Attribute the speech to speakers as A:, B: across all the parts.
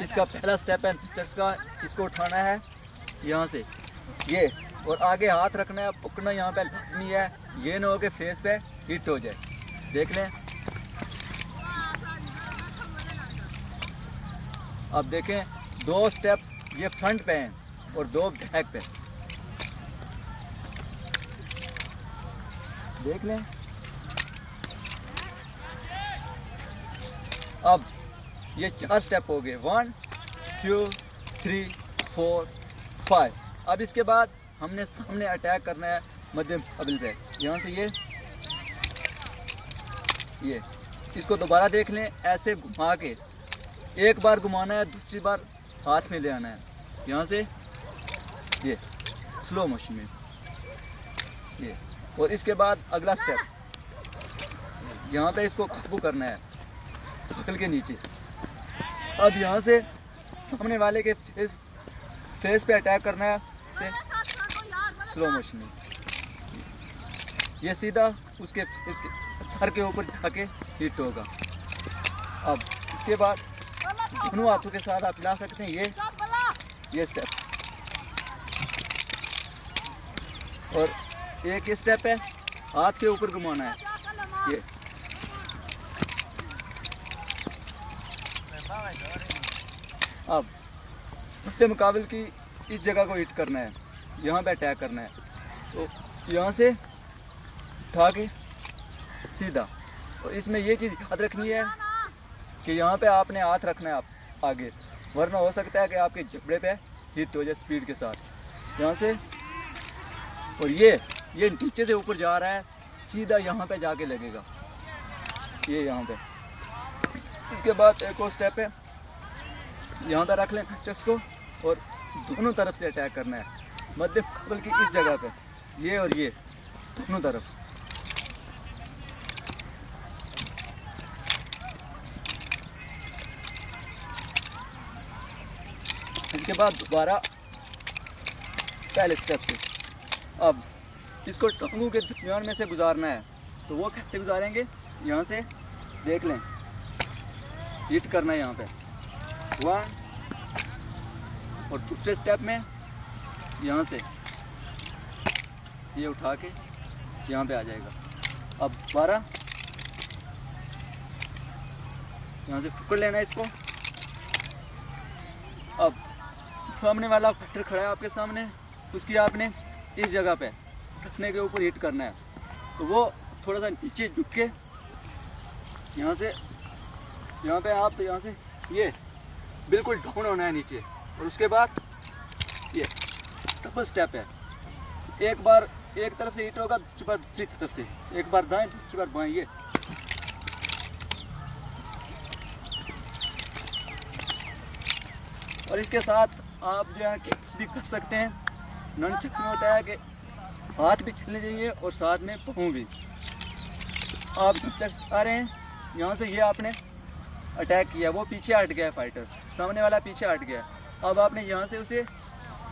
A: इसका पहला स्टेप है ननचक्स का, इसको उठाना है यहाँ से ये, और आगे हाथ रखना है, पकड़ना यहाँ पे लाजमी है, ये ना हो कि फेस पे हिट हो जाए। देख लें, अब देखें 2 स्टेप ये फ्रंट पे हैं और 2 बैक पे। देख लें, अब ये 4 स्टेप हो गए, 1 2 3 4 5। अब इसके बाद हमने अटैक करना है मध्यम अबल पे, यहाँ से ये इसको दोबारा देख लें, ऐसे घुमा के एक बार घुमाना है, दूसरी बार हाथ में ले आना है, यहाँ से ये स्लो मोशन में ये। और इसके बाद अगला स्टेप यहाँ पे इसको काबू करना है बकल के नीचे। अब यहाँ से सामने वाले के फेस पे अटैक करना है से स्लो मोशन में, ये सीधा उसके सर के ऊपर जाके हिट होगा। अब इसके बाद दोनों हाथों के साथ आप हिला सकते हैं ये स्टेप, और एक स्टेप है हाथ के ऊपर घुमाना है ये। अब उसके मुकाबले की इस जगह को हिट करना है, यहाँ पे अटैक करना है, तो यहाँ से उठा के सीधा। और इसमें ये चीज़ याद रखनी है कि यहाँ पे आपने हाथ रखना है आप आगे, वरना हो सकता है कि आपके जबड़े पे हिट हो जाए स्पीड के साथ यहाँ से। और ये नीचे से ऊपर जा रहा है, सीधा यहाँ पे जाके लगेगा ये यहाँ पे। इसके बाद एक और स्टेप है, यहाँ पे रख लें ननचक्स को और दोनों तरफ से अटैक करना है, मध्य कबल की इस जगह पे, ये और ये दोनों तरफ। इसके बाद दोबारा पहले स्टेप से। अब इसको टंगों के दरमियान में से गुजारना है, तो वो कैसे गुजारेंगे, यहाँ से देख लें, हिट करना है यहाँ पे 1, और दूसरे स्टेप में यहाँ से ये उठा के यहाँ पे आ जाएगा। अब 12 यहाँ से पकड़ लेना है इसको। अब सामने वाला फाइटर खड़ा है आपके सामने, उसकी आपने इस जगह पे रखने के ऊपर हिट करना है, तो वो थोड़ा सा नीचे झुक के यहाँ से यहाँ पे आप, तो यहाँ से ये बिल्कुल डाउन होना है नीचे। और उसके बाद ये डबल स्टेप है, एक बार एक तरफ से हिट होगा, दूसरी बार दूसरी तरफ से, एक बार दाएं दूसरी बार बाएं ये। और इसके साथ आप जो है किक्स भी कर सकते हैं। ननचक्स में होता है कि हाथ भी खेलने चाहिए और साथ में पाँव भी। आप ननचक्स आ रहे हैं, यहाँ से ये आपने अटैक किया, वो पीछे हट गया फाइटर, सामने वाला पीछे हट गया। अब आपने यहाँ से उसे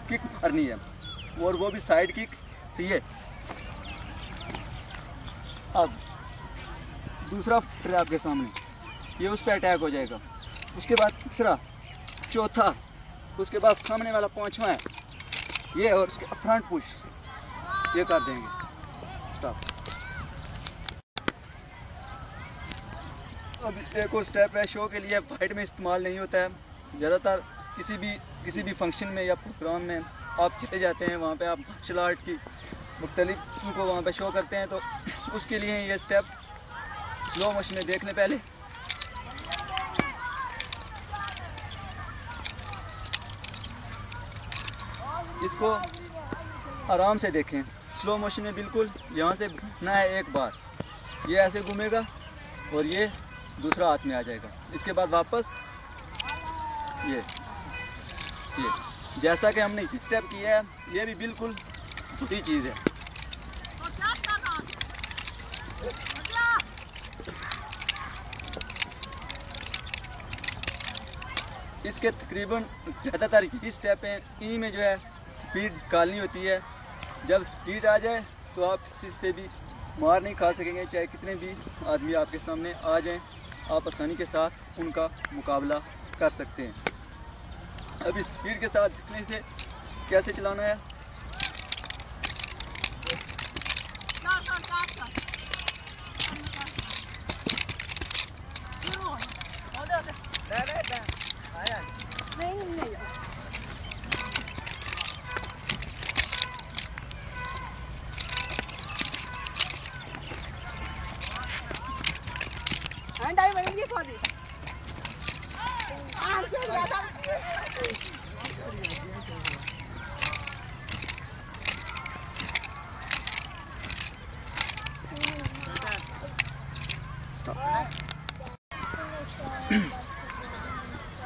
A: किक मारनी है, और वो भी साइड किक। तो ये अब दूसरा फाइटर आपके सामने, ये उस पर अटैक हो जाएगा। उसके बाद तीसरा, चौथा, उसके बाद सामने वाला पांचवा है ये, और उसके फ्रंट पुश ये कर देंगे। स्टॉप। अब एक और स्टेप है, शो के लिए फाइट में इस्तेमाल नहीं होता है, ज़्यादातर किसी भी फंक्शन में या प्रोग्राम में आप चले जाते हैं, वहाँ पे आप मार्शल आर्ट की मुख्तलिफ चीज़ों को वहाँ पे शो करते हैं, तो उसके लिए ये स्टेप स्लो मोशन में देख लें पहले। इसको आराम से देखें, स्लो मोशन में बिल्कुल यहाँ से घूमना है एक बार, ये ऐसे घूमेगा और ये दूसरा हाथ में आ जाएगा। इसके बाद वापस ये जैसा कि हमने स्टेप किया है, ये भी बिल्कुल छोटी चीज़ है। इसके तकरीबन ज़्यादातर ये स्टेप हैं, इन्हीं में जो है स्पीड निकालनी होती है। जब स्पीड आ जाए तो आप किसी से भी मार नहीं खा सकेंगे, चाहे कितने भी आदमी आपके सामने आ जाएं। आप आसानी के साथ उनका मुकाबला कर सकते हैं। अब इस स्पीड के साथ देखने से कैसे चलाना है।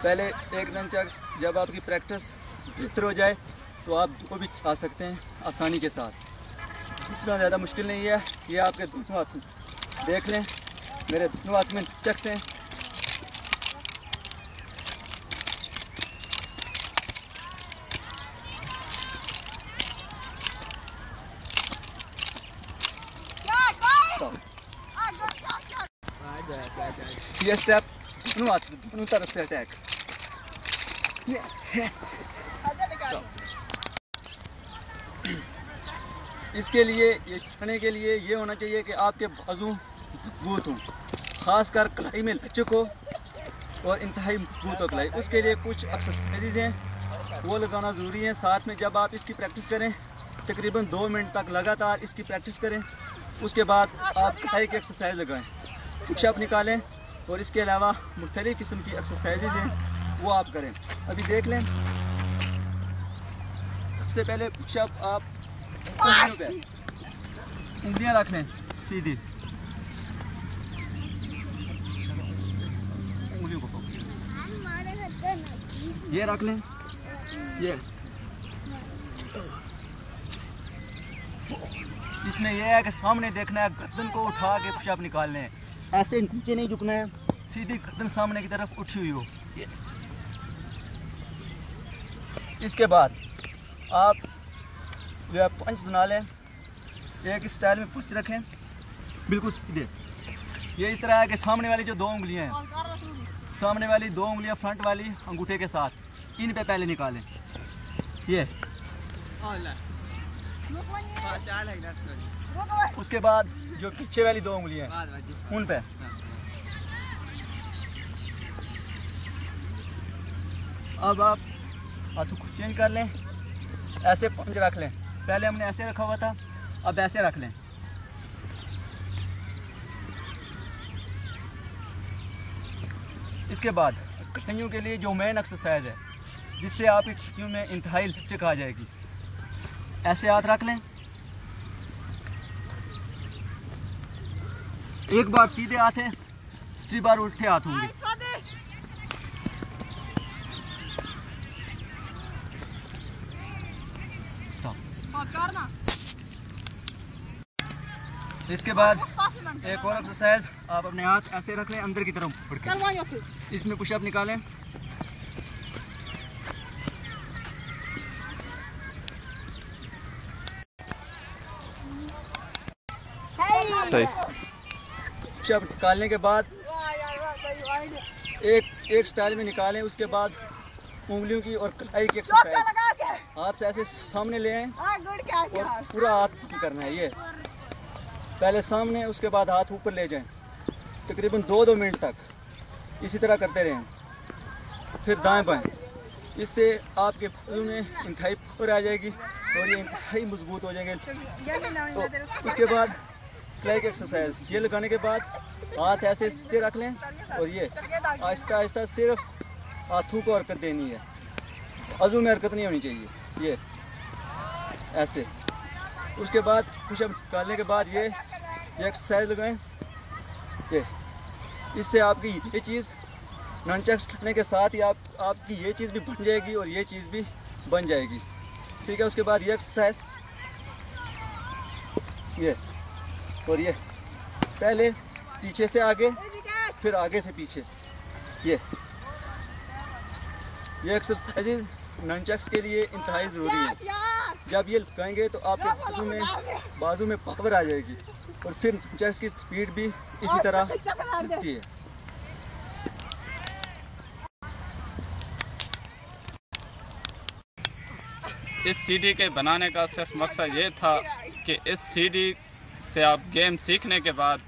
A: पहले एक नंचक्स जब आपकी प्रैक्टिस बेहतर हो जाए तो आप दो भी आ सकते हैं आसानी के साथ। इतना ज़्यादा मुश्किल नहीं है। ये आपके दोनों हाथ देख लें, मेरे दोनों हाथ में नंचक्स हैं। ये स्टेप दोनों तरफ से अटैक। इसके लिए ये छड़ने के लिए ये होना चाहिए कि आपके बाजू मजबूत हों, खासकर कलाई में लचक हो और इंतहाई मजबूत हो कलाई। उसके लिए कुछ एक्सरसाइजेज हैं वो लगाना ज़रूरी है साथ में। जब आप इसकी प्रैक्टिस करें तकरीबन 2 मिनट तक लगातार इसकी प्रैक्टिस करें, उसके बाद आप कलाई की एक्सरसाइज लगाएं, पुशअप निकालें और इसके अलावा मुख्तलिफ़ किस्म की एक्सरसाइजेज हैं वो आप करें। अभी देख लें, सबसे पहले पुशअप आप उंगलियां रख लें सीधी, उंगलियों को ये रख लें, ये इसमें यह है कि सामने देखना है, गर्दन को उठा के पुशअप निकालने हैं, ऐसे नीचे नहीं झुकना है, सीधी गर्दन सामने की तरफ उठी हुई हो। इसके बाद आप जो है पंच बना लें, एक स्टाइल में पंच रखें बिल्कुल सीधे। ये इस तरह है कि सामने वाली जो 2 उंगलियां हैं, सामने वाली 2 उंगलियां फ्रंट वाली अंगूठे के साथ, इन पे पहले निकालें। ये उसके बाद जो पीछे वाली 2 उंगलियां हैं उन पे, अब आप हाथों को चेंज कर लें, ऐसे पंच रख लें। पहले हमने ऐसे रखा हुआ था, अब ऐसे रख लें। इसके बाद कलाइयों के लिए जो मेन एक्सरसाइज है जिससे आपकी कलाइयों में इंतहाई लचक आ जाएगी, ऐसे हाथ रख लें, एक बार सीधे हाथ है, दूसरी बार उल्टे हाथ होंगे। इसके बाद एक और एक्सरसाइज, आप अपने हाथ ऐसे रख लें अंदर की तरफ पकड़ के, इसमें पुशअप निकालें। पुशअप निकालने के बाद एक स्टाइल में निकालें, उसके बाद उंगलियों की और कलाई की एक्सरसाइज। हाथ से ऐसे सामने ले आएं और पूरा हाथ करना है। ये पहले सामने, उसके बाद हाथ ऊपर ले जाएं, तकरीबन 2-2 मिनट तक इसी तरह करते रहें। फिर दाएं बाएं, इससे आपके बाजू में इंतहाई पावर आ जाएगी और ये इंतहाई मजबूत हो जाएंगे। तो उसके बाद कलाई की एक्सरसाइज, ये लगाने के बाद हाथ ऐसे सीधे रख लें और ये आहिस्ता आहिस्ता सिर्फ हाथों को हरकत देनी है, बाजू में हरकत नहीं होनी चाहिए। ये ऐसे, उसके बाद पुशअप निकालने के बाद ये एक्सरसाइज लगाएं। ये इससे आपकी ये चीज़ नंचक्स करने के साथ ही आपकी ये चीज़ भी बन जाएगी और ये चीज़ भी बन जाएगी। ठीक है, उसके बाद ये एक्सरसाइज, ये और ये पहले पीछे से आगे, फिर आगे से पीछे। ये एक्सरसाइजेज नंचक्स के लिए इंतहाई ज़रूरी है। जब ये लगाएंगे तो आपके बाजू में पावर आ जाएगी और फिर नंचक्स की स्पीड भी इसी तरह दिखती है।
B: इस सीडी के बनाने का सिर्फ मकसद ये था कि इस सीडी से आप गेम सीखने के बाद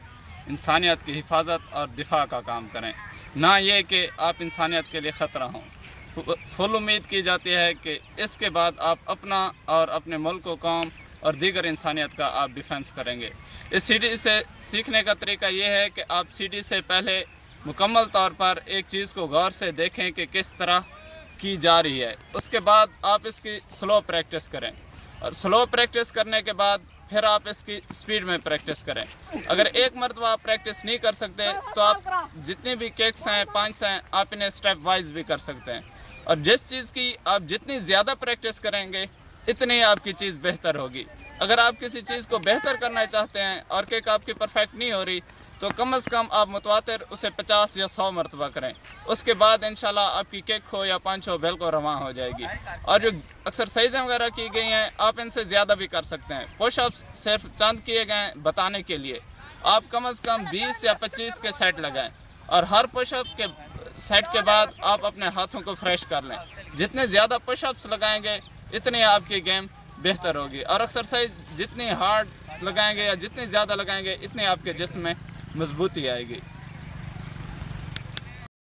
B: इंसानियत की हिफाजत और दिफा का काम करें, ना ये कि आप इंसानियत के लिए ख़तरा हों। फुल उम्मीद की जाती है कि इसके बाद आप अपना और अपने मुल्क को, कौम और दीगर इंसानियत का आप डिफेंस करेंगे। इस सीडी से सीखने का तरीका ये है कि आप सीडी से पहले मुकम्मल तौर पर एक चीज़ को गौर से देखें कि किस तरह की जा रही है। उसके बाद आप इसकी स्लो प्रैक्टिस करें और स्लो प्रैक्टिस करने के बाद फिर आप इसकी स्पीड में प्रैक्टिस करें। अगर एक मरतबा आप प्रैक्टिस नहीं कर सकते तो आप जितनी भी किक्स हैं, पंच हैं, आप इन्हें स्टेप वाइज भी कर सकते हैं। और जिस चीज़ की आप जितनी ज़्यादा प्रैक्टिस करेंगे इतनी आपकी चीज़ बेहतर होगी। अगर आप किसी चीज़ को बेहतर करना चाहते हैं और किक आपकी परफेक्ट नहीं हो रही तो कम से कम आप मुतवातिर उसे 50 या 100 मरतबा करें। उसके बाद इंशाल्लाह आपकी किक हो या पंच हो बिल्कुल रवां हो जाएगी। और जो एक्सरसाइजें वगैरह की गई हैं आप इनसे ज़्यादा भी कर सकते हैं। पुशअप्स सिर्फ चंद किए गए बताने के लिए, आप कम से कम 20 या 25 के सेट लगाएं और हर पुशअप के सेट के बाद आप अपने हाथों को फ्रेश कर लें। जितने ज़्यादा पुशअप्स लगाएंगे इतनी आपकी गेम बेहतर होगी। और एक्सरसाइज जितनी हार्ड लगाएंगे या जितनी ज़्यादा लगाएंगे इतनी आपके जिस्म में मजबूती आएगी।